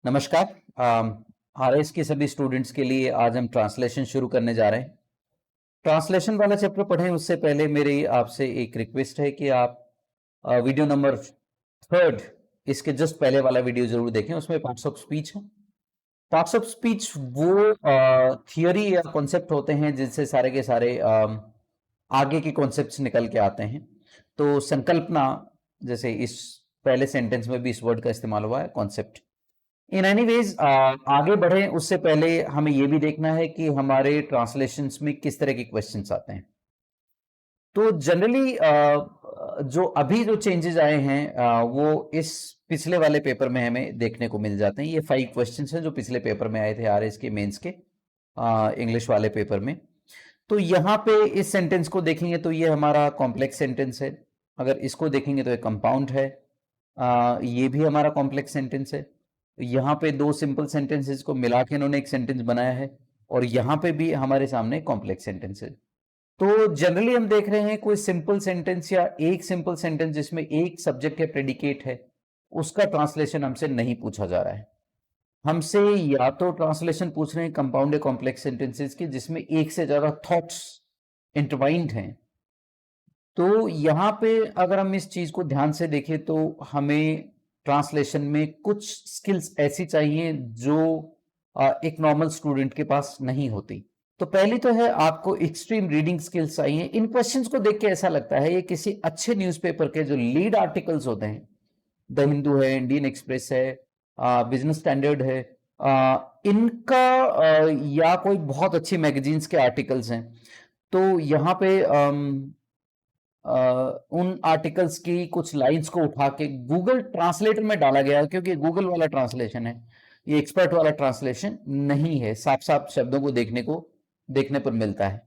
नमस्कार। आरएस के सभी स्टूडेंट्स के लिए आज हम ट्रांसलेशन शुरू करने जा रहे हैं। ट्रांसलेशन वाला चैप्टर पढ़ें उससे पहले मेरी आपसे एक रिक्वेस्ट है कि आप वीडियो नंबर 3 इसके जस्ट पहले वाला वीडियो जरूर देखें। उसमें पार्ट्स ऑफ स्पीच है। पार्ट्स ऑफ स्पीच वो थियोरी या कॉन्सेप्ट होते हैं जिनसे सारे के सारे आगे के कॉन्सेप्ट्स निकल के आते हैं। तो संकल्पना, जैसे इस पहले सेंटेंस में भी इस वर्ड का इस्तेमाल हुआ है, कॉन्सेप्ट। इन एनी वेज आगे बढ़े उससे पहले हमें यह भी देखना है कि हमारे ट्रांसलेशंस में किस तरह के क्वेश्चंस आते हैं। तो जनरली जो अभी जो चेंजेस आए हैं वो इस पिछले वाले पेपर में हमें देखने को मिल जाते हैं। ये 5 क्वेश्चंस हैं जो पिछले पेपर में आए थे, आरएस के मेंस के इंग्लिश वाले पेपर में। तो यहाँ पे इस सेंटेंस को देखेंगे तो ये हमारा कॉम्प्लेक्स सेंटेंस है। अगर इसको देखेंगे तो ये कंपाउंड है। ये भी हमारा कॉम्प्लेक्स सेंटेंस है। यहाँ पे 2 सिंपल सेंटेंसेस को मिला के इन्होंने एक सेंटेंस बनाया है और यहाँ पे भी हमारे सामने कॉम्प्लेक्स सेंटेंस है। तो जनरली हम देख रहे हैं कोई सिंपल सेंटेंस या एक सिंपल सेंटेंस जिसमें एक सब्जेक्ट या प्रेडिकेट है, उसका ट्रांसलेशन हमसे नहीं पूछा जा रहा है। हमसे या तो ट्रांसलेशन पूछ रहे हैं कंपाउंड या कॉम्प्लेक्स सेंटेंसेस की जिसमें एक से ज्यादा थॉट्स इंटरवाइंड हैं। तो यहाँ पे अगर हम इस चीज को ध्यान से देखें तो हमें ट्रांसलेशन में कुछ स्किल्स ऐसी चाहिए जो एक नॉर्मल स्टूडेंट के पास नहीं होती। तो पहली तो है आपको एक्सट्रीम रीडिंग स्किल्स चाहिए। इन क्वेश्चंस को देख के ऐसा लगता है ये किसी अच्छे न्यूज़पेपर के जो लीड आर्टिकल्स होते हैं, द हिंदू है, इंडियन एक्सप्रेस है, बिजनेस स्टैंडर्ड है, इनका या कोई बहुत अच्छी मैगजीन्स के आर्टिकल्स हैं। तो यहाँ पे उन आर्टिकल्स की कुछ लाइंस को उठा के गूगल ट्रांसलेटर में डाला गया है, क्योंकि गूगल वाला ट्रांसलेशन है, ये एक्सपर्ट वाला ट्रांसलेशन नहीं है। साफ साफ शब्दों को देखने पर मिलता है।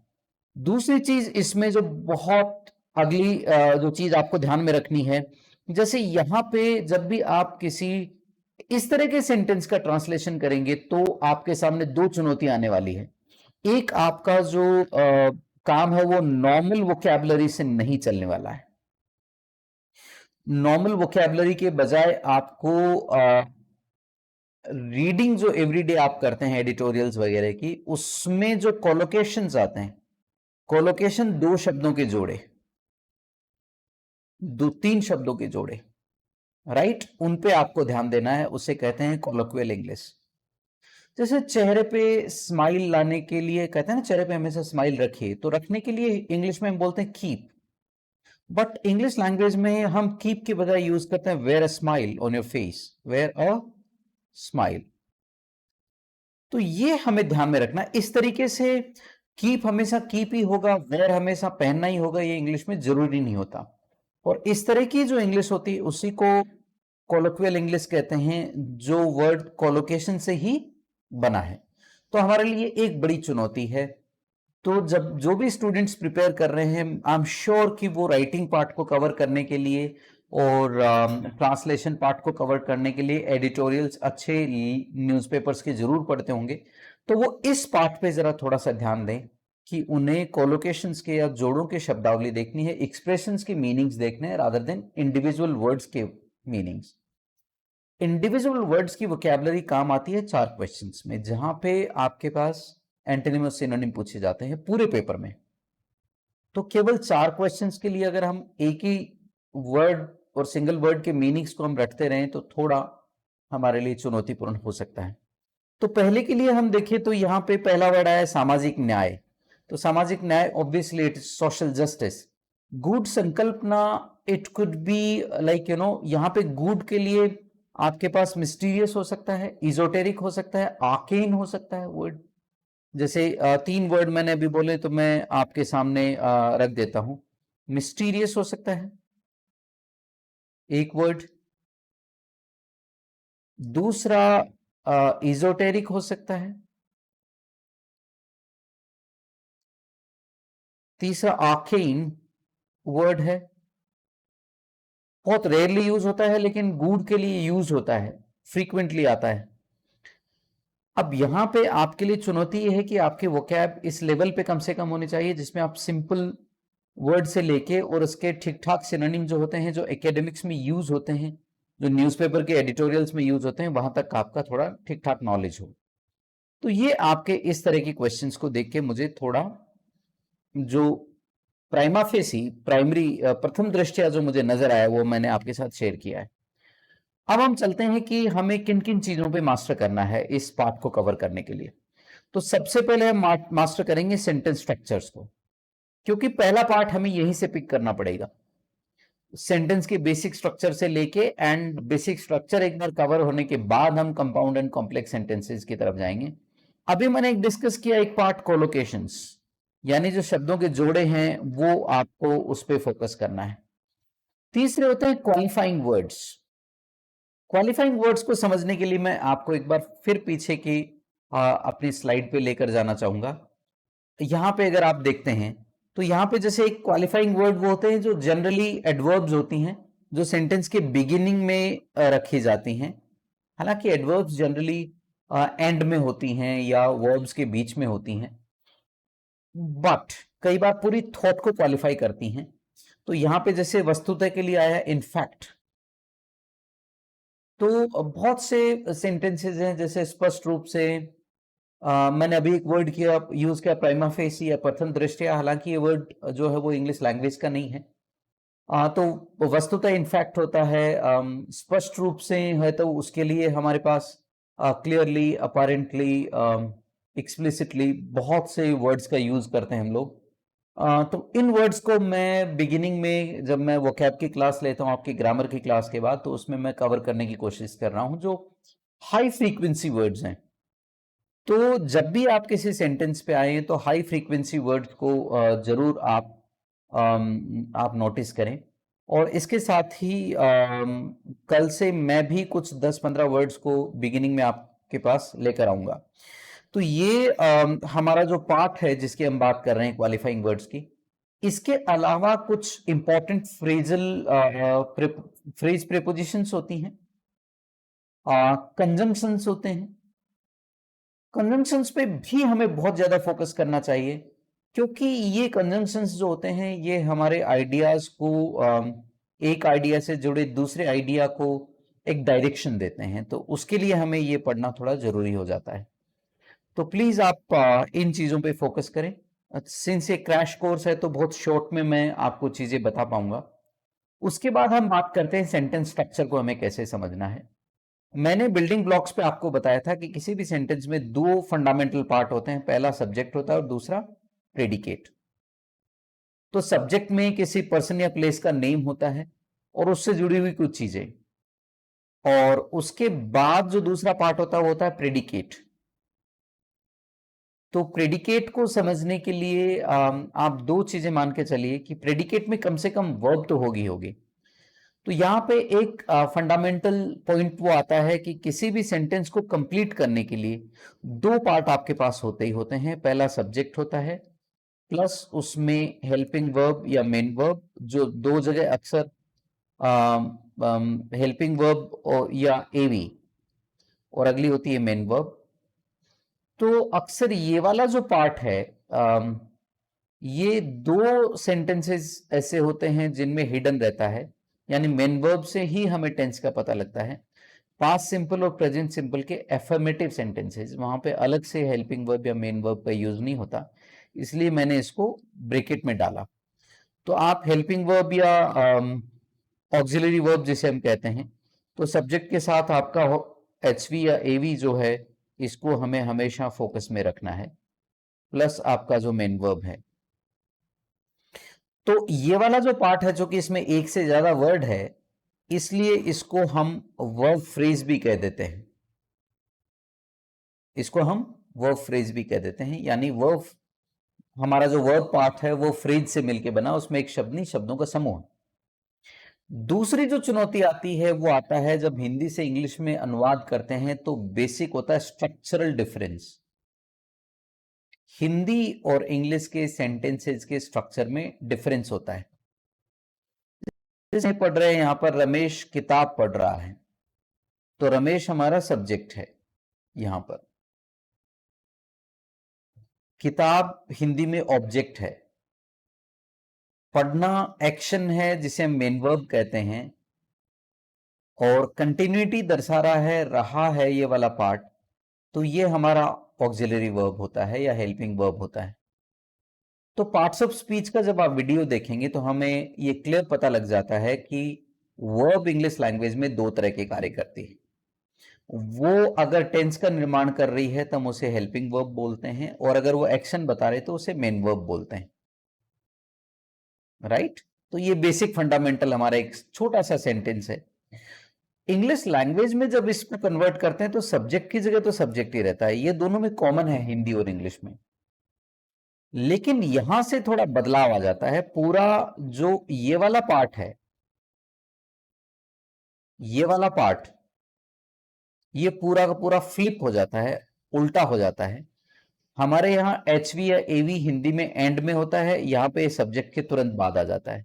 दूसरी चीज इसमें जो बहुत अगली जो चीज आपको ध्यान में रखनी है, जैसे यहाँ पे जब भी आप किसी इस तरह के सेंटेंस का ट्रांसलेशन करेंगे तो आपके सामने 2 चुनौतियां आने वाली है। एक, आपका जो काम है वो नॉर्मल वोकैबुलरी से नहीं चलने वाला है। नॉर्मल वोकैबुलरी के बजाय आपको रीडिंग जो एवरीडे आप करते हैं एडिटोरियल्स वगैरह की, उसमें जो कोलोकेशंस आते हैं, कोलोकेशन 2 शब्दों के जोड़े, 2-3 शब्दों के जोड़े, राइट, उन पे आपको ध्यान देना है। उसे कहते हैं कोलोक्वियल इंग्लिश। जैसे चेहरे पे स्माइल लाने के लिए कहते हैं ना, चेहरे पे हमेशा स्माइल रखिए, तो रखने के लिए इंग्लिश में हम बोलते हैं कीप, बट इंग्लिश लैंग्वेज में हम कीप के बजाय यूज करते हैं wear a smile on your face, wear a smile. तो ये हमें ध्यान में रखना। इस तरीके से कीप हमेशा कीप ही होगा, वेयर हमेशा पहनना ही होगा, ये इंग्लिश में जरूरी नहीं होता। और इस तरह की जो इंग्लिश होती है उसी को कोलोक्वियल इंग्लिश कहते हैं, जो वर्ड कोलोकेशन से ही बना है। तो हमारे लिए एक बड़ी चुनौती है। तो जब जो भी स्टूडेंट्स प्रिपेयर कर रहे हैं, आई एम श्योर कि वो राइटिंग पार्ट को कवर करने के लिए और ट्रांसलेशन पार्ट को कवर करने के लिए एडिटोरियल्स अच्छे न्यूज़पेपर्स के जरूर पढ़ते होंगे। तो वो इस पार्ट पे जरा थोड़ा सा ध्यान दें कि उन्हें कोलोकेशंस के या जोड़ों के शब्दावली देखनी है, एक्सप्रेशंस के मीनिंग्स देखने हैं रादर देन इंडिविजुअल वर्ड्स के मीनिंग्स। इंडिविजुअल वर्ड्स की वोकैबुलरी काम आती है 4 क्वेश्चंस में, जहां पे आपके पास एंटोनिम और सिनोनिम पूछे जाते हैं पूरे पेपर में। तो केवल 4 क्वेश्चंस के लिए अगर हम एक ही वर्ड और सिंगल वर्ड के मीनिंग्स को हम रटते रहें तो थोड़ा हमारे लिए चुनौतीपूर्ण हो सकता है। तो पहले के लिए हम देखें तो यहाँ पे पहला वर्ड आया सामाजिक न्याय। तो सामाजिक न्याय obviously it is social justice. Good संकल्पना, इट कुड बी लाइक यहाँ पे गुड के लिए आपके पास मिस्टीरियस हो सकता है, इजोटेरिक हो सकता है, आर्केन हो सकता है वर्ड। जैसे 3 वर्ड मैंने अभी बोले तो मैं आपके सामने रख देता हूं। मिस्टीरियस हो सकता है एक वर्ड, दूसरा इजोटेरिक हो सकता है, तीसरा आर्केन वर्ड है, बहुत रेयरली यूज होता है लेकिन गुड के लिए यूज होता है, फ्रीक्वेंटली आता है। अब यहां पे आपके लिए चुनौती यह है कि आपके वोकैब इस लेवल पे कम से कम होनी चाहिए जिसमें आप सिंपल वर्ड से लेके और उसके ठीक ठाक सिनोनिम जो होते हैं, जो एकेडमिक्स में यूज होते हैं, जो न्यूज़पेपर के एडिटोरियल्स में यूज होते हैं वहां तक आपका थोड़ा ठीक ठाक नॉलेज हो। तो ये आपके इस तरह के क्वेश्चंस को देख के मुझे थोड़ा जो प्राइमा फेसी प्राइमरी प्रथम दृष्टया जो मुझे नजर आया वो मैंने आपके साथ शेयर किया है। अब हम चलते हैं कि हमें किन किन चीजों पे मास्टर करना है इस पार्ट को कवर करने के लिए। तो सबसे पहले हम मास्टर करेंगे सेंटेंस स्ट्रक्चर्स को, क्योंकि पहला पार्ट हमें यहीं से पिक करना पड़ेगा। सेंटेंस के बेसिक स्ट्रक्चर से लेके एंड बेसिक स्ट्रक्चर एक बार कवर होने के बाद हम कंपाउंड एंड कॉम्प्लेक्स सेंटेंसेस की तरफ जाएंगे। अभी मैंने एक डिस्कस किया एक पार्ट कोलोकेशंस, यानी जो शब्दों के जोड़े हैं वो आपको उस पर फोकस करना है। तीसरे होते हैं क्वालिफाइंग वर्ड्स। क्वालिफाइंग वर्ड्स को समझने के लिए मैं आपको एक बार फिर पीछे की अपनी स्लाइड पे लेकर जाना चाहूंगा। यहां पे अगर आप देखते हैं तो यहां पे जैसे एक क्वालिफाइंग वर्ड वो होते हैं जो जनरली एडवर्ब्स होती हैं, जो सेंटेंस के बिगिनिंग में रखी जाती हैं। हालांकि एडवर्ब्स जनरली एंड में होती हैं या वर्ब्स के बीच में होती हैं, बट कई बार पूरी थॉट को क्वालिफाई करती हैं। तो यहां पे जैसे वस्तुतः के लिए आया इनफैक्ट। तो बहुत से सेंटेंसेस हैं जैसे स्पष्ट रूप से, मैंने अभी एक वर्ड किया यूज किया प्राइमा फेसी या प्रथम दृष्टया, हालांकि ये वर्ड जो है वो इंग्लिश लैंग्वेज का नहीं है। तो वस्तुतः इनफैक्ट होता है, स्पष्ट रूप से है तो उसके लिए हमारे पास क्लियरली अपारेंटली एक्सप्लिसिटली बहुत से वर्ड्स का यूज करते हैं हम लोग। तो इन वर्ड्स को मैं बिगिनिंग में जब मैं वोकैब की क्लास लेता हूं आपकी ग्रामर की क्लास के बाद, तो उसमें मैं कवर करने की कोशिश कर रहा हूं जो हाई फ्रीक्वेंसी वर्ड्स हैं। तो जब भी आप किसी सेंटेंस पे आए तो हाई फ्रीक्वेंसी वर्ड्स को जरूर आप नोटिस करें। और इसके साथ ही कल से मैं भी कुछ 10-15 वर्ड्स को बिगिनिंग में आपके पास लेकर आऊंगा। तो ये हमारा जो पार्ट है जिसकी हम बात कर रहे हैं क्वालिफाइंग वर्ड्स की, इसके अलावा कुछ इंपॉर्टेंट फ्रेज प्रेपोजिशंस होती हैं, कंजंक्शंस होते हैं। कंजंक्शंस पे भी हमें बहुत ज्यादा फोकस करना चाहिए, क्योंकि ये कंजंक्शंस जो होते हैं ये हमारे आइडियाज को एक आइडिया से जुड़े दूसरे आइडिया को एक डायरेक्शन देते हैं। तो उसके लिए हमें ये पढ़ना थोड़ा जरूरी हो जाता है। तो प्लीज आप इन चीजों पे फोकस करें। सिंस ये क्रैश कोर्स है तो बहुत शॉर्ट में मैं आपको चीजें बता पाऊंगा। उसके बाद हम बात करते हैं सेंटेंस स्ट्रक्चर को हमें कैसे समझना है। मैंने बिल्डिंग ब्लॉक्स पे आपको बताया था कि किसी भी सेंटेंस में दो फंडामेंटल पार्ट होते हैं, पहला सब्जेक्ट होता है और दूसरा प्रेडिकेट। तो सब्जेक्ट में किसी पर्सन या प्लेस का नेम होता है और उससे जुड़ी हुई कुछ चीजें, और उसके बाद जो दूसरा पार्ट होता है वो होता है प्रेडिकेट। तो प्रेडिकेट को समझने के लिए आप दो चीजें मान के चलिए कि प्रेडिकेट में कम से कम वर्ब तो होगी। तो यहां पे एक फंडामेंटल पॉइंट वो आता है कि किसी भी सेंटेंस को कंप्लीट करने के लिए दो पार्ट आपके पास होते ही होते हैं। पहला सब्जेक्ट होता है, प्लस उसमें हेल्पिंग वर्ब या मेन वर्ब, जो दो जगह अक्सर हेल्पिंग वर्ब या एवी, और अगली होती है मेन वर्ब। तो अक्सर ये वाला जो पार्ट है, ये दो सेंटेंसेस ऐसे होते हैं जिनमें हिडन रहता है, यानी मेन वर्ब से ही हमें टेंस का पता लगता है। पास्ट सिंपल और प्रेजेंट सिंपल के एफर्मेटिव सेंटेंसेस, वहां पे अलग से हेल्पिंग वर्ब या मेन वर्ब का यूज नहीं होता, इसलिए मैंने इसको ब्रैकेट में डाला। तो आप हेल्पिंग वर्ब या ऑक्सिलरी वर्ब जिसे हम कहते हैं, तो सब्जेक्ट के साथ आपका एचवी या एवी जो है, इसको हमें हमेशा फोकस में रखना है, प्लस आपका जो मेन वर्ब है। तो ये वाला जो पार्ट है जो कि इसमें एक से ज्यादा वर्ड है, इसलिए इसको हम वर्ब फ्रेज भी कह देते हैं। इसको हम वर्ब फ्रेज भी कह देते हैं, यानी वर्ब, हमारा जो वर्ब पार्ट है वो फ्रेज से मिलके बना, उसमें एक शब्द नहीं, शब्दों का समूह। दूसरी जो चुनौती आती है वो आता है जब हिंदी से इंग्लिश में अनुवाद करते हैं, तो बेसिक होता है स्ट्रक्चरल डिफरेंस। हिंदी और इंग्लिश के सेंटेंसेस के स्ट्रक्चर में डिफरेंस होता है। जैसे पढ़ रहे हैं यहां पर रमेश किताब पढ़ रहा है, तो रमेश हमारा सब्जेक्ट है यहां पर, किताब हिंदी में ऑब्जेक्ट है, पढ़ना एक्शन है जिसे हम मेन वर्ब कहते हैं, और कंटिन्यूटी दर्शा रहा है ये वाला पार्ट, तो ये हमारा ऑक्सिलरी वर्ब होता है या हेल्पिंग वर्ब होता है। तो पार्ट्स ऑफ स्पीच का जब आप वीडियो देखेंगे तो हमें ये क्लियर पता लग जाता है कि वर्ब इंग्लिश लैंग्वेज में दो तरह के कार्य करती है। वो अगर टेंस का निर्माण कर रही है तो हम उसे हेल्पिंग वर्ब बोलते हैं, और अगर वो एक्शन बता रहे तो उसे मेन वर्ब बोलते हैं, राइट। तो ये बेसिक फंडामेंटल हमारा एक छोटा सा सेंटेंस है। इंग्लिश लैंग्वेज में जब इसको कन्वर्ट करते हैं तो सब्जेक्ट की जगह तो सब्जेक्ट ही रहता है, ये दोनों में कॉमन है हिंदी और इंग्लिश में। लेकिन यहां से थोड़ा बदलाव आ जाता है। पूरा जो ये वाला पार्ट है, ये वाला पार्ट, ये पूरा का पूरा फ्लिप हो जाता है, उल्टा हो जाता है। हमारे यहाँ एचवी या एवी हिंदी में एंड में होता है, यहाँ पे सब्जेक्ट के तुरंत बाद आ जाता है।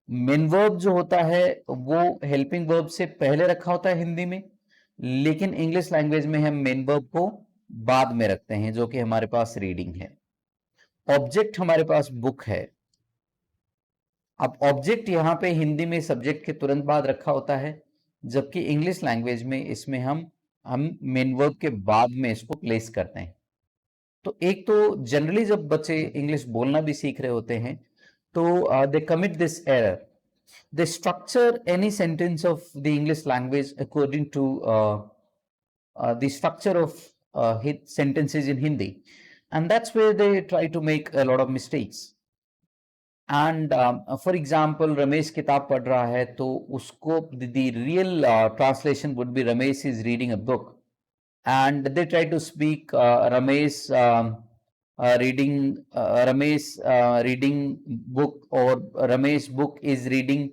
मेन वर्ब जो होता है वो हेल्पिंग वर्ब से पहले रखा होता है हिंदी में, लेकिन इंग्लिश लैंग्वेज में हम मेन वर्ब को बाद में रखते हैं, जो कि हमारे पास रीडिंग है। ऑब्जेक्ट हमारे पास बुक है। अब ऑब्जेक्ट यहाँ पे हिंदी में सब्जेक्ट के तुरंत बाद रखा होता है, जबकि इंग्लिश लैंग्वेज में इसमें हम मेन वर्ब के बाद में इसको प्लेस करते हैं। तो एक तो जनरली जब बच्चे इंग्लिश बोलना भी सीख रहे होते हैं तो दे commit this error, they structure any sentence of the English language according to the structure of sentences in Hindi, and that's where they try to make a lot of mistakes. And for example, Ramesh किताब पढ़ रहा है तो उसको the real translation would be Ramesh is reading a book, and they try to speak Ramesh reading book, or Ramesh book is reading,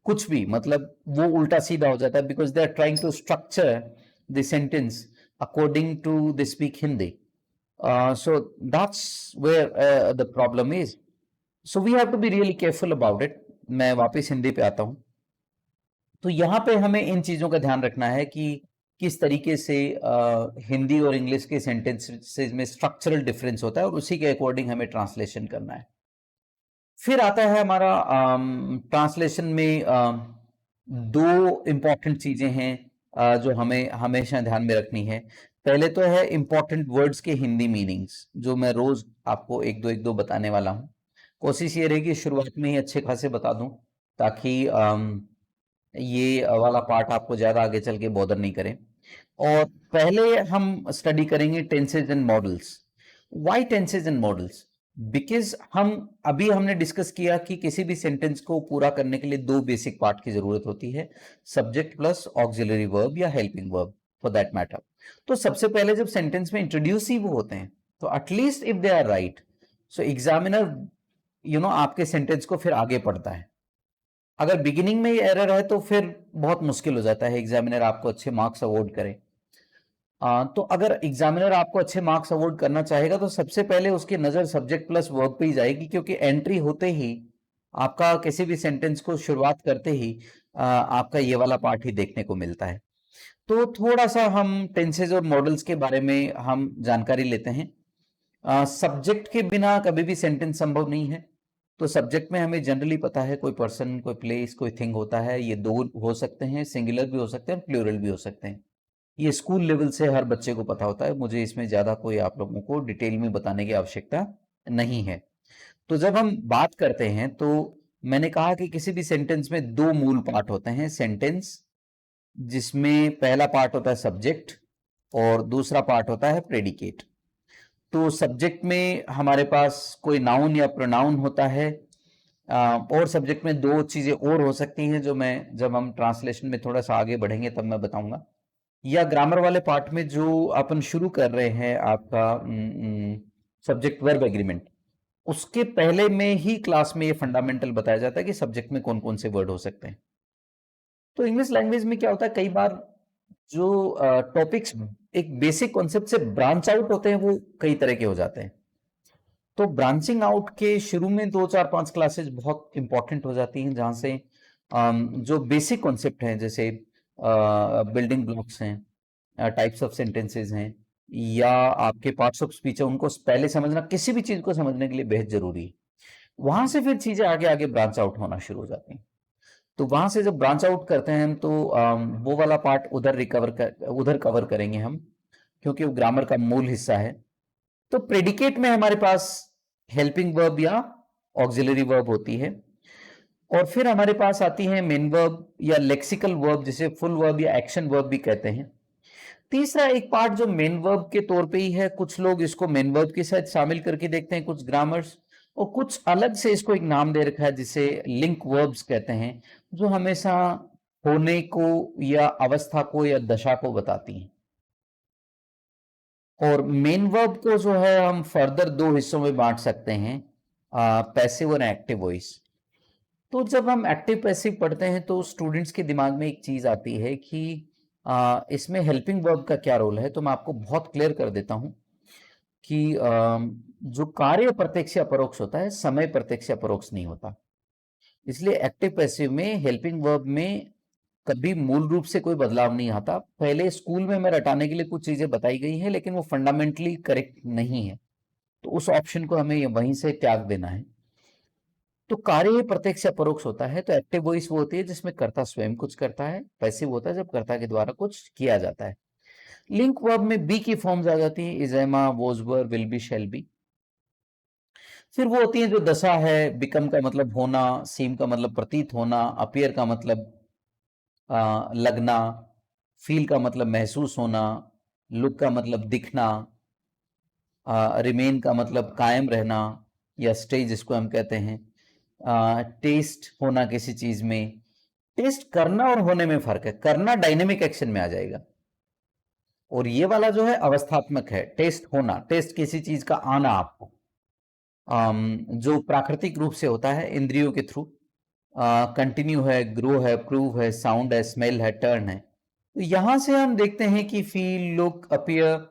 कुछ भी, मतलब वो उल्टा सीधा हो जाता है, because they are trying to structure the sentence according to they speak Hindi. So that's where the problem is. So we have to be really careful about it. मैं वापस हिंदी पे आता हूँ। तो यहाँ पे हमें इन चीजों का ध्यान रखना है कि किस तरीके से हिंदी और इंग्लिश के सेंटेंसेस में स्ट्रक्चरल डिफरेंस होता है, और उसी के अकॉर्डिंग हमें ट्रांसलेशन करना है। फिर आता है हमारा ट्रांसलेशन में दो इंपॉर्टेंट चीजें हैं जो हमें हमेशा ध्यान में रखनी है। पहले तो है इंपॉर्टेंट वर्ड्स के हिंदी मीनिंग्स, जो मैं रोज आपको एक दो बताने वाला हूँ। कोशिश ये रहेगी शुरुआत में ही अच्छे खासे बता दूं, ताकि ये वाला पार्ट आपको ज्यादा आगे चल के बॉदर नहीं करे। और पहले हम स्टडी करेंगे tenses and models. Why tenses and models? Because हमने डिस्कस किया कि किसी भी सेंटेंस को पूरा करने के लिए दो बेसिक पार्ट की जरूरत होती है, सब्जेक्ट प्लस ऑक्सिलरी वर्ब या helping verb for that matter. तो सबसे पहले जब सेंटेंस में इंट्रोड्यूस ही वो होते हैं, तो at least if they are right, so examiner आपके सेंटेंस को फिर आगे पढ़ता है। अगर बिगिनिंग में ये एरर है तो फिर बहुत मुश्किल हो जाता है एग्जामिनर आपको अच्छे मार्क्स अवॉर्ड करे। तो अगर एग्जामिनर आपको अच्छे मार्क्स अवॉर्ड करना चाहेगा तो सबसे पहले उसकी नजर सब्जेक्ट प्लस वर्ब पे ही जाएगी, क्योंकि एंट्री होते ही आपका किसी भी सेंटेंस को शुरुआत करते ही आपका ये वाला पार्ट ही देखने को मिलता है। तो थोड़ा सा हम टेंसेज और मॉडल्स के बारे में हम जानकारी लेते हैं। सब्जेक्ट के बिना कभी भी सेंटेंस संभव नहीं है। तो सब्जेक्ट में हमें जनरली पता है कोई पर्सन, कोई प्लेस, कोई थिंग होता है। ये दो हो सकते हैं, सिंगुलर भी हो सकते हैं, प्लूरल भी हो सकते हैं। ये स्कूल लेवल से हर बच्चे को पता होता है, मुझे इसमें ज्यादा कोई आप लोगों को डिटेल में बताने की आवश्यकता नहीं है। तो जब हम बात करते हैं तो मैंने कहा कि किसी भी सेंटेंस में दो मूल पार्ट होते हैं सेंटेंस, जिसमें पहला पार्ट होता है सब्जेक्ट और दूसरा पार्ट होता है प्रेडिकेट। तो सब्जेक्ट में हमारे पास कोई नाउन या प्रोनाउन होता है, और सब्जेक्ट में दो चीजें और हो सकती हैं जो मैं जब हम ट्रांसलेशन में थोड़ा सा आगे बढ़ेंगे तब मैं बताऊंगा। या ग्रामर वाले पार्ट में जो अपन शुरू कर रहे हैं आपका सब्जेक्ट वर्ब एग्रीमेंट, उसके पहले में ही क्लास में ये फंडामेंटल बताया जाता है कि सब्जेक्ट में कौन कौन से वर्ड हो सकते हैं। तो इंग्लिश लैंग्वेज में क्या होता है, कई बार जो टॉपिक्स एक बेसिक कॉन्सेप्ट से ब्रांच आउट होते हैं वो कई तरह के हो जाते हैं। तो ब्रांचिंग आउट के शुरू में 2 4 5 क्लासेस बहुत इंपॉर्टेंट हो जाती हैं, जहां से जो बेसिक कॉन्सेप्ट हैं, जैसे बिल्डिंग ब्लॉक्स हैं, टाइप्स ऑफ सेंटेंसेस हैं, या आपके पार्ट्स ऑफ स्पीच है, उनको पहले समझना किसी भी चीज को समझने के लिए बेहद जरूरी है। वहां से फिर चीजें आगे आगे ब्रांच आउट होना शुरू हो जाती हैं। तो वहां से जब ब्रांच आउट करते हैं हम तो वो वाला पार्ट उधर कवर करेंगे हम, क्योंकि वो ग्रामर का मूल हिस्सा है। तो प्रेडिकेट में हमारे पास हेल्पिंग वर्ब या ऑक्सिलरी वर्ब होती है, और फिर हमारे पास आती है मेन वर्ब या लेक्सिकल वर्ब, जिसे फुल वर्ब या एक्शन वर्ब भी कहते हैं। तीसरा एक पार्ट जो मेन वर्ब के तौर पे ही है, कुछ लोग इसको मेन वर्ब के साथ शामिल करके देखते हैं, कुछ ग्रामर्स, और कुछ अलग से इसको एक नाम दे रखा है जिसे लिंक वर्ब्स कहते हैं, जो हमेशा होने को या अवस्था को या दशा को बताती हैं। और मेन वर्ब को जो है हम फर्दर दो हिस्सों में बांट सकते हैं, पैसिव और एक्टिव वॉइस। तो जब हम एक्टिव पैसिव पढ़ते हैं तो स्टूडेंट्स के दिमाग में एक चीज आती है कि इसमें हेल्पिंग वर्ब का क्या रोल है। तो मैं आपको बहुत क्लियर कर देता हूं कि जो कार्य प्रत्यक्ष या परोक्ष होता है, समय प्रत्यक्ष या परोक्ष नहीं होता। इसलिए एक्टिव पैसिव में हेल्पिंग वर्ब में कभी मूल रूप से कोई बदलाव नहीं आता। पहले स्कूल में मैं रटाने के लिए कुछ चीजें बताई गई हैं, लेकिन वो फंडामेंटली करेक्ट नहीं है, तो उस ऑप्शन को हमें वहीं से त्याग देना है। तो कार्य प्रत्यक्ष या परोक्ष होता है, तो एक्टिव वॉइस वो होती है जिसमें कर्ता स्वयं कुछ करता है, पैसिव होता है जब कर्ता के द्वारा कुछ किया जाता है। लिंक वर्ब में बी की फॉर्म्स आ जाती है, is, am, was, were, will be, shall be. फिर वो होती है जो दशा है, बिकम का मतलब होना, सीम का मतलब प्रतीत होना, अपीयर का मतलब लगना, फील का मतलब महसूस होना, लुक का मतलब दिखना, रिमेन का मतलब कायम रहना या स्टे जिसको हम कहते हैं, टेस्ट होना किसी चीज में। टेस्ट करना और होने में फर्क है, करना डायनेमिक एक्शन में आ जाएगा, और ये वाला जो है अवस्थात्मक है। टेस्ट होना, टेस्ट किसी चीज का आना आपको, जो प्राकृतिक रूप से होता है इंद्रियों के थ्रू, कंटिन्यू है, ग्रो है, प्रूव है, साउंड है, स्मेल है, टर्न है। तो यहां से हम देखते हैं कि फील, लुक, अपीयर,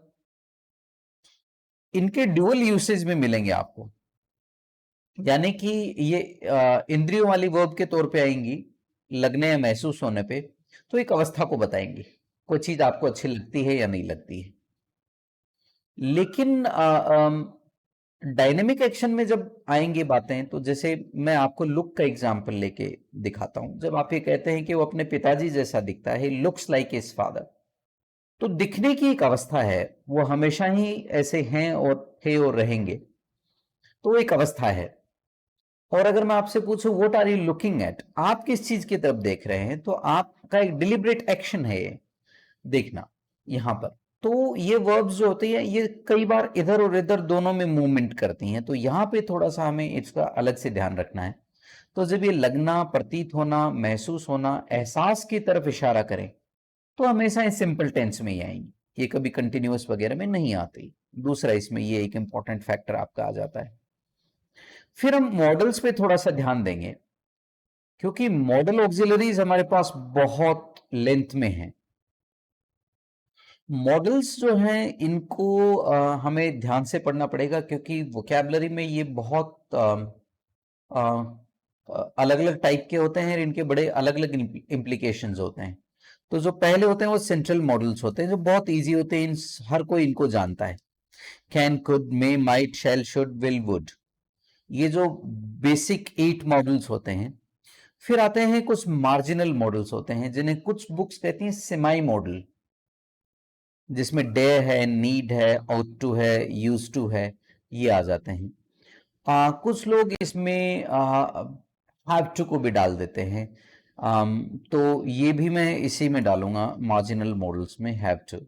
इनके ड्यूअल यूसेज में मिलेंगे आपको। यानी कि ये इंद्रियों वाली वर्ब के तौर पे आएंगी लगने या महसूस होने पे, तो एक अवस्था को बताएंगी, कोई चीज आपको अच्छी लगती है या नहीं लगती है। लेकिन डायनेमिक एक्शन में जब आएंगे बातें, तो जैसे मैं आपको लुक का एग्जांपल लेके दिखाता हूं। जब आप ये कहते हैं कि वो अपने पिताजी जैसा दिखता है, लुक्स लाइक हिज फादर, तो दिखने की एक अवस्था है, वो हमेशा ही ऐसे हैं और थे और रहेंगे, तो एक अवस्था है। और अगर मैं आपसे पूछूं what are you looking at, आप किस चीज की तरफ देख रहे हैं, तो आपका एक डिलिब्रेट एक्शन है ये देखना यहां पर। तो ये वर्ब्स जो होती है ये कई बार इधर और इधर दोनों में मूवमेंट करती हैं, तो यहां पे थोड़ा सा हमें इसका अलग से ध्यान रखना है। तो जब ये लगना, प्रतीत होना, महसूस होना, एहसास की तरफ इशारा करें, तो हमेशा इस सिंपल टेंस में ही आएंगी, ये कभी कंटिन्यूअस वगैरह में नहीं आती। दूसरा इसमें ये एक इंपॉर्टेंट फैक्टर आपका आ जाता है। फिर हम मॉडल्स पे थोड़ा सा ध्यान देंगे, क्योंकि मॉडल ऑक्सिलरीज हमारे पास बहुत लेंथ में है। मॉडल्स जो हैं इनको हमें ध्यान से पढ़ना पड़ेगा, क्योंकि वोकैबुलरी में ये बहुत अलग अलग टाइप के होते हैं, इनके बड़े अलग अलग इम्प्लीकेशंस होते हैं। तो जो पहले होते हैं वो सेंट्रल मॉडल्स होते हैं, जो बहुत इजी होते हैं, हर कोई इनको जानता है। Can, could, may, might, shall, should, will, would, ये जो बेसिक 8 मॉडल्स होते हैं। फिर आते हैं कुछ मार्जिनल मॉडल्स होते हैं, जिन्हें कुछ बुक्स कहती हैं सेमाई मॉडल, जिसमें डेयर है, नीड है, आउट टू है, यूज टू है, ये आ जाते हैं। कुछ लोग इसमें हैव टू को भी डाल देते हैं, तो ये भी मैं इसी में डालूंगा, मार्जिनल मॉडल्स में हैव टू।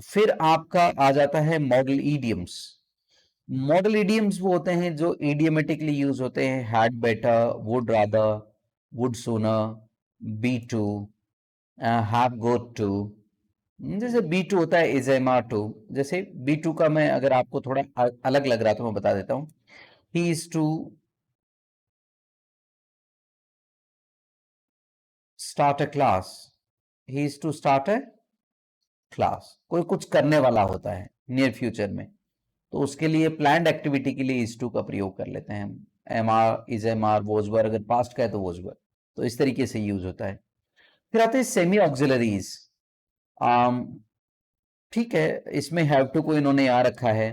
फिर आपका आ जाता है मॉडल ईडियम्स। मॉडल ईडियम्स वो होते हैं जो इडियमेटिकली यूज होते हैं, had better, would rather, would sooner, be to, have got to. जैसे बी टू होता है इज, एम, आर टू। जैसे बी टू का मैं अगर आपको थोड़ा अलग लग रहा तो मैं बता देता हूँ, he is to start a class, he is to start a class. कोई कुछ करने वाला होता है नियर फ्यूचर में, तो उसके लिए प्लान्ड एक्टिविटी के लिए इज टू का प्रयोग कर लेते हैं हम। Am are, is, am, are, was were, अगर पास्ट का है तो वॉज वर, तो इस तरीके से यूज होता है। फिर आते हैं सेमी ऑक्सिलरीज। ठीक है, इसमें हैव टू को इन्होंने यहाँ रखा है,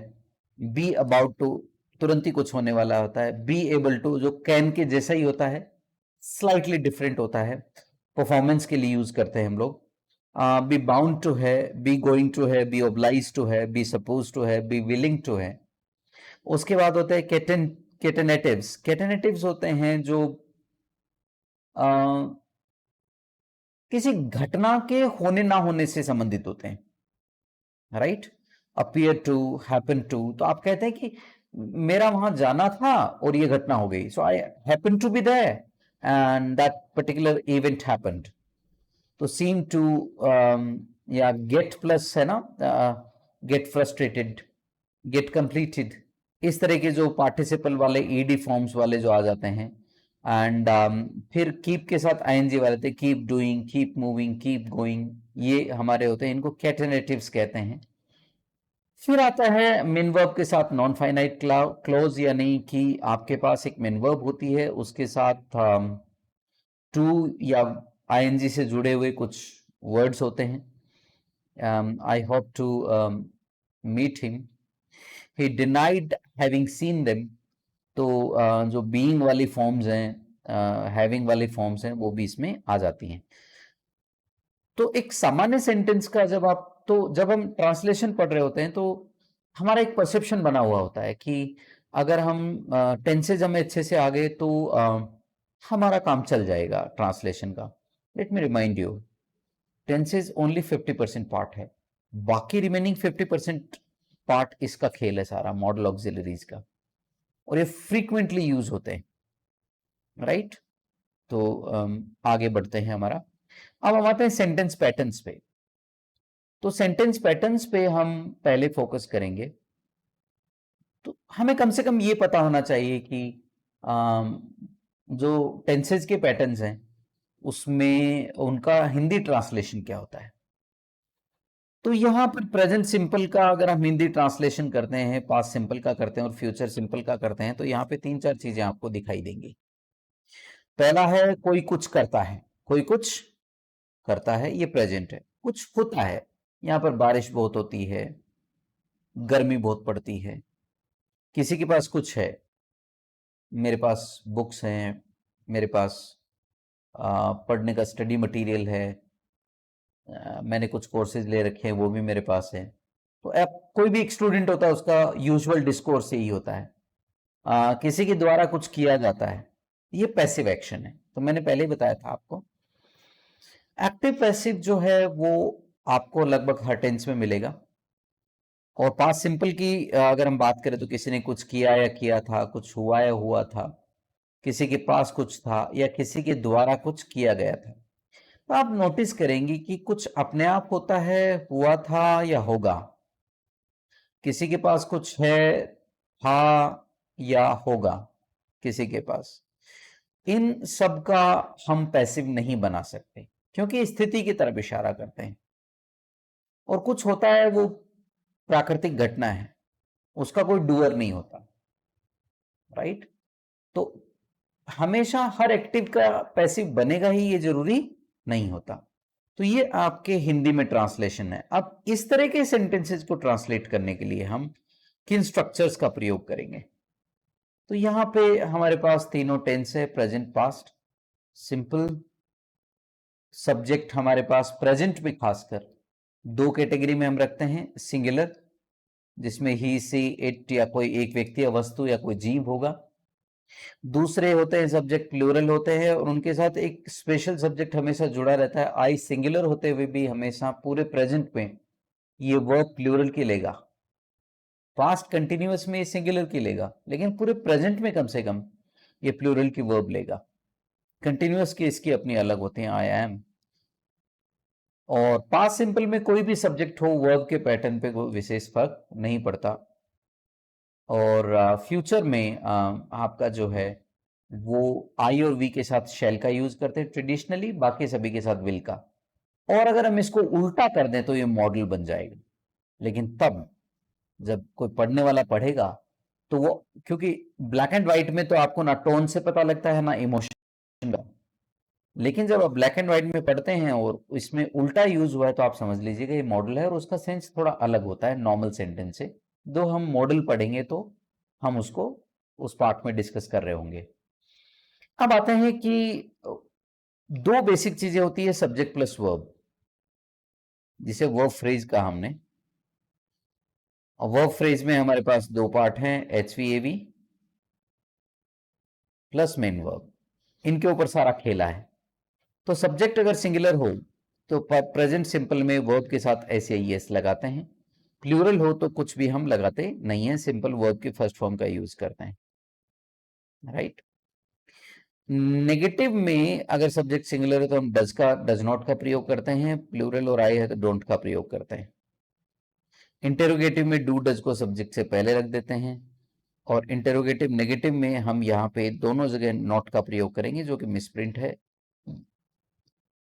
बी अबाउट टू, तुरंत ही कुछ होने वाला होता है। बी एबल टू जो कैन के जैसा ही होता है, स्लाइटली डिफरेंट होता है, परफॉर्मेंस के लिए यूज करते हैं हम लोग। बी बाउंड टू है, बी गोइंग टू है, बी ओब्लाइज टू है, बी सपोज टू है, बी विलिंग टू है। उसके बाद होते हैं केटेनेटिव्स। केटेनेटिव्स होते हैं जो किसी घटना के होने ना होने से संबंधित होते हैं, right. Appear to, happen to, तो आप कहते हैं कि मेरा वहां जाना था और ये घटना हो गई, so I happen to be there and that particular event happened. तो सीम टू, या गेट प्लस है ना, गेट फ्रस्ट्रेटेड, गेट कंप्लीटेड, इस तरह के जो पार्टिसिपल वाले ईडी फॉर्म्स वाले जो आ जाते हैं। एंड फिर कीप के साथ आईएनजी वाले थे, keep doing, keep moving, keep going, ये हमारे होते हैं, इनको कैटेनेटिव्स कहते हैं। फिर आता है मेन वर्ब के साथ नॉन फाइनाइट क्लोज, यानी कि आपके पास एक मेन वर्ब होती है, उसके साथ टू या आईएनजी से जुड़े हुए कुछ वर्ड्स होते हैं। I hope to meet him, he denied having seen them. तो जो बीइंग वाली फॉर्म्स हैं, हैविंग वाली फॉर्म्स हैं, वो भी इसमें आ जाती हैं। तो एक सामान्य सेंटेंस का जब हम ट्रांसलेशन पढ़ रहे होते हैं तो हमारा एक परसेप्शन बना हुआ होता है कि अगर हम टेंसेज हमें अच्छे से आ गए तो हमारा काम चल जाएगा ट्रांसलेशन का। Let me remind you, tenses only 50% part है, बाकी रिमेनिंग 50% पार्ट इसका खेल है सारा, मॉडल ऑक्सिलरीज का, और ये फ्रीक्वेंटली यूज होते हैं, राइट। तो आगे बढ़ते हैं हमारा। अब हम आते हैं सेंटेंस पैटर्न्स पे। तो सेंटेंस पैटर्न्स पे हम पहले फोकस करेंगे। तो हमें कम से कम ये पता होना चाहिए कि जो टेंसेज के पैटर्न्स हैं उसमें उनका हिंदी ट्रांसलेशन क्या होता है। तो यहाँ पर प्रेजेंट सिंपल का अगर हम हिंदी ट्रांसलेशन करते हैं, पास्ट सिंपल का करते हैं और फ्यूचर सिंपल का करते हैं, तो यहाँ पे 3-4 चीजें आपको दिखाई देंगी। पहला है कोई कुछ करता है, कोई कुछ करता है, ये प्रेजेंट है। कुछ होता है, यहाँ पर बारिश बहुत होती है, गर्मी बहुत पड़ती है। किसी के पास कुछ है, मेरे पास बुक्स हैं, मेरे पास पढ़ने का स्टडी मटेरियल है, मैंने कुछ कोर्सेज ले रखे हैं, वो भी मेरे पास है। तो अब कोई भी एक स्टूडेंट होता है, उसका यूजुअल डिस्कोर्स यही होता है, किसी के द्वारा कुछ किया जाता है, ये पैसिव एक्शन है। तो मैंने पहले ही बताया था आपको। एक्टिव पैसिव जो है वो आपको लगभग हर टेंस में मिलेगा। और पास्ट सिंपल की अगर हम बात करें तो किसी ने कुछ किया या किया था, कुछ हुआ या हुआ था, किसी के पास कुछ था या किसी के द्वारा कुछ किया गया था। तो आप नोटिस करेंगे कि कुछ अपने आप होता है, हुआ था या होगा, किसी के पास कुछ है, था या होगा किसी के पास। इन सब का हम पैसिव नहीं बना सकते क्योंकि स्थिति की तरफ इशारा करते हैं। और कुछ होता है वो प्राकृतिक घटना है, उसका कोई डूअर नहीं होता, राइट। तो हमेशा हर एक्टिव का पैसिव बनेगा ही ये जरूरी नहीं होता। तो ये आपके हिंदी में ट्रांसलेशन है। अब इस तरह के सेंटेंसेस को ट्रांसलेट करने के लिए हम किन स्ट्रक्चर्स का प्रयोग करेंगे। तो यहां पे हमारे पास तीनों टेंस है, प्रेजेंट, पास्ट, सिंपल। सब्जेक्ट हमारे पास प्रेजेंट में खासकर दो कैटेगरी में हम रखते हैं, सिंगुलर जिसमें ही, सी, इट या कोई एक व्यक्ति या वस्तु या कोई जीव होगा। दूसरे होते हैं सब्जेक्ट प्लूरल होते हैं और उनके साथ एक स्पेशल सब्जेक्ट हमेशा जुड़ा रहता है। आई सिंगुलर होते हुए भी हमेशा पूरे प्रेजेंट में ये वर्ब प्लूरल की लेगा। पास्ट कंटिन्यूअस में ये सिंगुलर की लेगा, लेकिन पूरे प्रेजेंट में कम से कम ये प्लूरल की वर्ब लेगा। कंटिन्यूअस की इसकी अपनी अलग होते हैं, आई एम। और पास्ट सिंपल में कोई भी सब्जेक्ट हो, वर्ब के पैटर्न पे कोई विशेष फर्क नहीं पड़ता। और फ्यूचर में आपका जो है वो आई और वी के साथ शैल का यूज करते हैं ट्रेडिशनली, बाकी सभी के साथ विल का। और अगर हम इसको उल्टा कर दें तो ये मॉडल बन जाएगा, लेकिन तब जब कोई पढ़ने वाला पढ़ेगा तो वो, क्योंकि ब्लैक एंड व्हाइट में तो आपको ना टोन से पता लगता है ना इमोशन का, लेकिन जब आप ब्लैक एंड व्हाइट में पढ़ते हैं और इसमें उल्टा यूज हुआ है तो आप समझ लीजिएगा ये मॉडल है और उसका सेंस थोड़ा अलग होता है नॉर्मल सेंटेंस से। दो हम मॉडल पढ़ेंगे तो हम उसको उस पार्ट में डिस्कस कर रहे होंगे। अब आते हैं कि दो बेसिक चीजें होती है सब्जेक्ट प्लस वर्ब, जिसे वर्ब फ्रेज कहा हमने। और वर्ब फ्रेज में हमारे पास दो पार्ट हैं, HVAV प्लस मेन वर्ब, इनके ऊपर सारा खेला है। तो सब्जेक्ट अगर सिंगुलर हो तो प्रेजेंट सिंपल में वर्ब के साथ SAES लगाते हैं, प्लूरल हो तो कुछ भी हम लगाते नहीं है, सिंपल वर्ब के फर्स्ट फॉर्म का यूज करते हैं, राइट। नेगेटिव में अगर सब्जेक्ट सिंगुलर है तो हम डज नॉट का प्रयोग करते हैं, प्लूरल और आई है तो डोंट का प्रयोग करते हैं। इंटेरोगेटिव में डू डज को सब्जेक्ट से पहले रख देते हैं, और इंटेरोगेटिव नेगेटिव में हम यहाँ पे दोनों जगह नॉट का प्रयोग करेंगे, जो कि मिसप्रिंट है,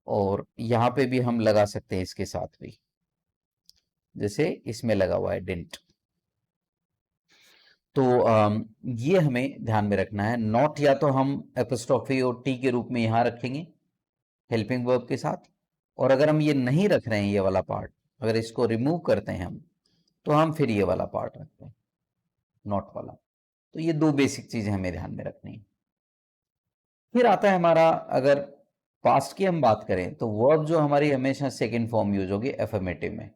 और यहाँ पे भी हम लगा सकते हैं इसके साथ भी, जैसे इसमें लगा हुआ है डिडंट। तो ये हमें ध्यान में रखना है। नॉट या तो हम एपोस्ट्रोफी और टी के रूप में यहाँ रखेंगे हेल्पिंग वर्ब के साथ, और अगर हम ये नहीं रख रहे हैं ये वाला पार्ट, अगर इसको रिमूव करते हैं हम, तो हम फिर ये वाला पार्ट रखते हैं नॉट वाला। तो ये दो बेसिक चीजें हमें ध्यान में रखनी है। फिर आता है हमारा, अगर पास्ट की हम बात करें तो वर्ब जो हमारी हमेशा सेकेंड फॉर्म यूज होगी एफर्मेटिव में।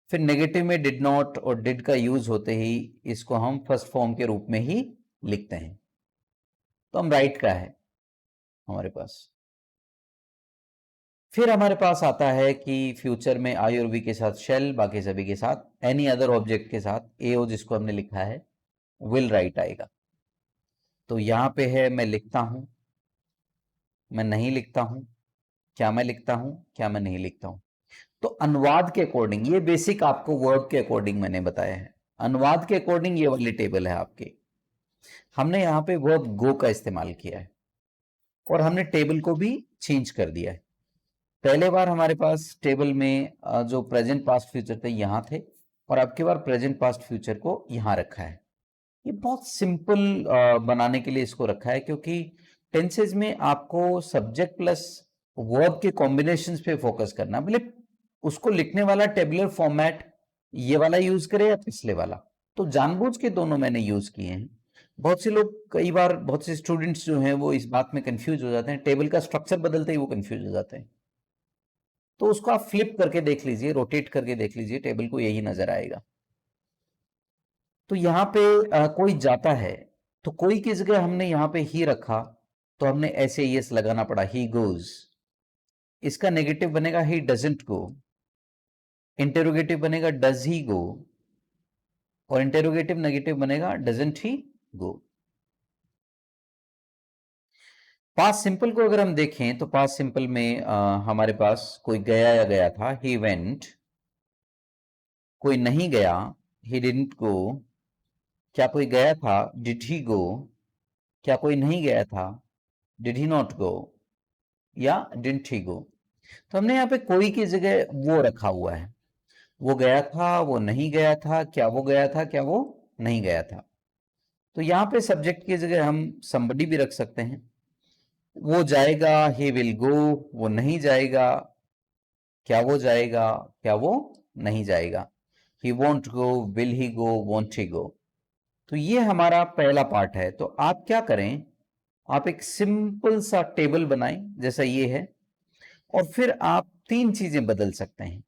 फिर नेगेटिव में डिड नॉट और डिड का यूज होते ही इसको हम फर्स्ट फॉर्म के रूप में ही लिखते हैं। तो हम राइट का है हमारे पास। फिर हमारे पास आता है कि फ्यूचर में आई और वी के साथ शेल, बाकी सभी के साथ एनी अदर ऑब्जेक्ट के साथ एओ जिसको हमने लिखा है विल राइट आएगा। तो यहां पे है मैं लिखता हूं, मैं नहीं लिखता हूं, क्या मैं लिखता हूं, क्या मैं नहीं लिखता हूं। तो अनुवाद के अकॉर्डिंग, ये बेसिक आपको वर्ब के अकॉर्डिंग मैंने बताया है, अनुवाद के अकॉर्डिंग ये वाली टेबल है आपकी। हमने यहाँ पे वर्ब गो का इस्तेमाल किया है, और हमने टेबल को भी चेंज कर दिया है। पहले बार हमारे पास टेबल में जो प्रेजेंट पास्ट फ्यूचर थे यहाँ थे, और अब की बार प्रेजेंट पास्ट फ्यूचर को यहाँ रखा है। ये बहुत सिंपल बनाने के लिए इसको रखा है, क्योंकि टेंसेज में आपको सब्जेक्ट प्लस वर्ब के कॉम्बिनेशंस पे फोकस करना, मतलब उसको लिखने वाला टेबुलर फॉर्मेट ये वाला यूज करे या पिछले वाला। तो जानबूझ के दोनों मैंने यूज किए हैं। बहुत से लोग, कई बार बहुत से स्टूडेंट्स जो हैं वो इस बात में कंफ्यूज हो जाते हैं, टेबल का स्ट्रक्चर बदलते ही वो कंफ्यूज हो जाते हैं। तो उसको आप फ्लिप करके देख लीजिए, रोटेट करके देख लीजिए, टेबल को यही नजर आएगा। तो यहाँ पे कोई जाता है, तो कोई की जगह हमने यहाँ पे ही रखा, तो हमने ऐसे यस लगाना पड़ा, ही गोज। इसका नेगेटिव बनेगा ही डजंट गो, इंटेरोगेटिव बनेगा डज ही गो, और इंटेरोगेटिव नेगेटिव बनेगा doesn't he go. Past simple को अगर हम देखें तो पास्ट सिंपल में हमारे पास कोई गया या गया था, ही वेंट। कोई नहीं गया, ही डिडंट गो। क्या कोई गया था, डिड ही गो। क्या कोई नहीं गया था, डिड ही नॉट गो, या डिडंट ही गो। तो हमने यहाँ पे कोई की जगह वो रखा हुआ है, वो गया था, वो नहीं गया था, क्या वो गया था, क्या वो नहीं गया था। तो यहाँ पे सब्जेक्ट की जगह हम somebody भी रख सकते हैं। वो जाएगा, he will go, वो नहीं जाएगा, क्या वो जाएगा, क्या वो नहीं जाएगा। he won't go, will he go, won't he go। तो ये हमारा पहला पार्ट है। तो आप क्या करें, आप एक सिंपल सा टेबल बनाएं जैसा ये है, और फिर आप तीन चीजें बदल सकते हैं।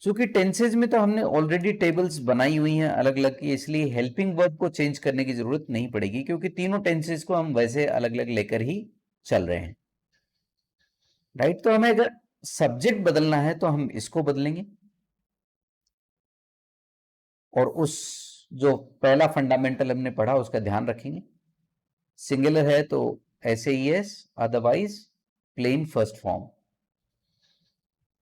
क्योंकि टेंसेज में तो हमने ऑलरेडी टेबल्स बनाई हुई हैं अलग अलग की, इसलिए हेल्पिंग वर्ब को चेंज करने की जरूरत नहीं पड़ेगी, क्योंकि तीनों टेंसेज को हम वैसे अलग अलग लेकर ही चल रहे हैं, राइट। तो हमें अगर सब्जेक्ट बदलना है तो हम इसको बदलेंगे, और उस जो पहला फंडामेंटल हमने पढ़ा उसका ध्यान रखेंगे। सिंगुलर है तो SAES, otherwise plain first form.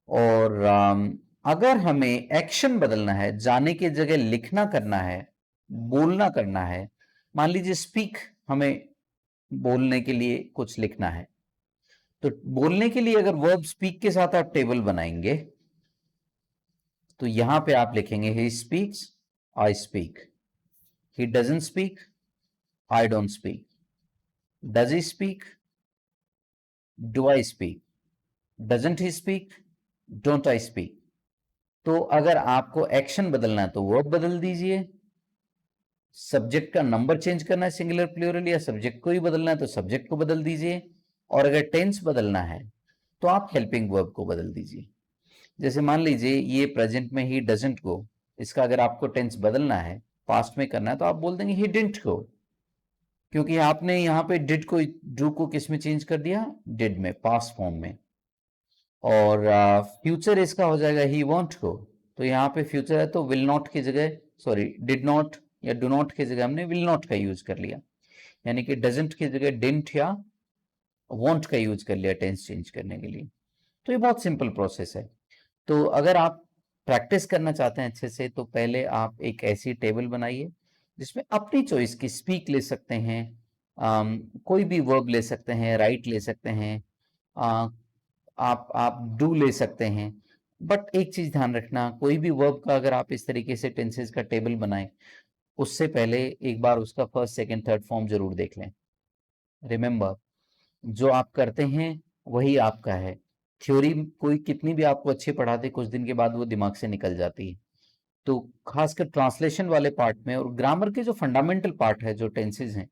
और अगर हमें एक्शन बदलना है, जाने की जगह लिखना करना है, बोलना करना है, मान लीजिए स्पीक, हमें बोलने के लिए कुछ लिखना है, तो बोलने के लिए अगर वर्ब स्पीक के साथ आप टेबल बनाएंगे, तो यहां पे आप लिखेंगे he speaks, I speak. He doesn't speak, I don't speak. Does he speak, do I speak. Doesn't he speak, don't I speak. तो अगर आपको एक्शन बदलना है तो वर्ब बदल दीजिए, सब्जेक्ट का नंबर चेंज करना है सिंगुलर प्लूरल, या सब्जेक्ट को ही बदलना है तो सब्जेक्ट को बदल दीजिए, और अगर टेंस बदलना है तो आप हेल्पिंग वर्ब को बदल दीजिए। जैसे मान लीजिए ये प्रेजेंट में ही डजंट गो, इसका अगर आपको टेंस बदलना है, पास्ट में करना है, तो आप बोल देंगे ही डिडंट गो, क्योंकि आपने यहाँ पे डिड को डू को किस में चेंज कर दिया, डिड में, पास्ट फॉर्म में। और फ्यूचर इसका हो जाएगा ही वॉन्ट गो, तो यहाँ पे फ्यूचर है तो विल नॉट की जगह, सॉरी डिड नॉट या डू नॉट की जगह हमने विल नॉट का यूज कर लिया, यानी कि डजंट की जगह डिडंट या वॉन्ट का यूज कर लिया टेंस चेंज करने के लिए। तो ये बहुत सिंपल प्रोसेस है। तो अगर आप प्रैक्टिस करना चाहते हैं अच्छे से, तो पहले आप एक ऐसी टेबल बनाइए जिसमें अपनी चॉइस की स्पीक ले सकते हैं, कोई भी वर्ब ले सकते हैं, राइट ले सकते हैं, आप डू ले सकते हैं। बट एक चीज ध्यान रखना, कोई भी वर्ब का अगर आप इस तरीके से टेंसेस का टेबल बनाएं, उससे पहले एक बार उसका फर्स्ट सेकंड थर्ड फॉर्म जरूर देख लें। रिमेंबर, जो आप करते हैं वही आपका है। थ्योरी कोई कितनी भी आपको अच्छी पढ़ा दे, कुछ दिन के बाद वो दिमाग से निकल जाती है। तो खासकर ट्रांसलेशन वाले पार्ट में और ग्रामर के जो फंडामेंटल पार्ट है, जो टेंसेस हैं,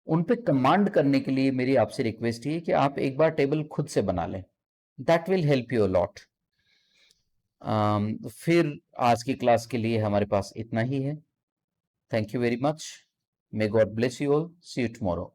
उन पे कमांड करने के लिए मेरी आपसे रिक्वेस्ट है कि आप एक बार टेबल खुद से बना लें। That will help you a lot. फिर आज की क्लास के लिए हमारे पास इतना ही है। Thank you very much. May God bless you all. See you tomorrow.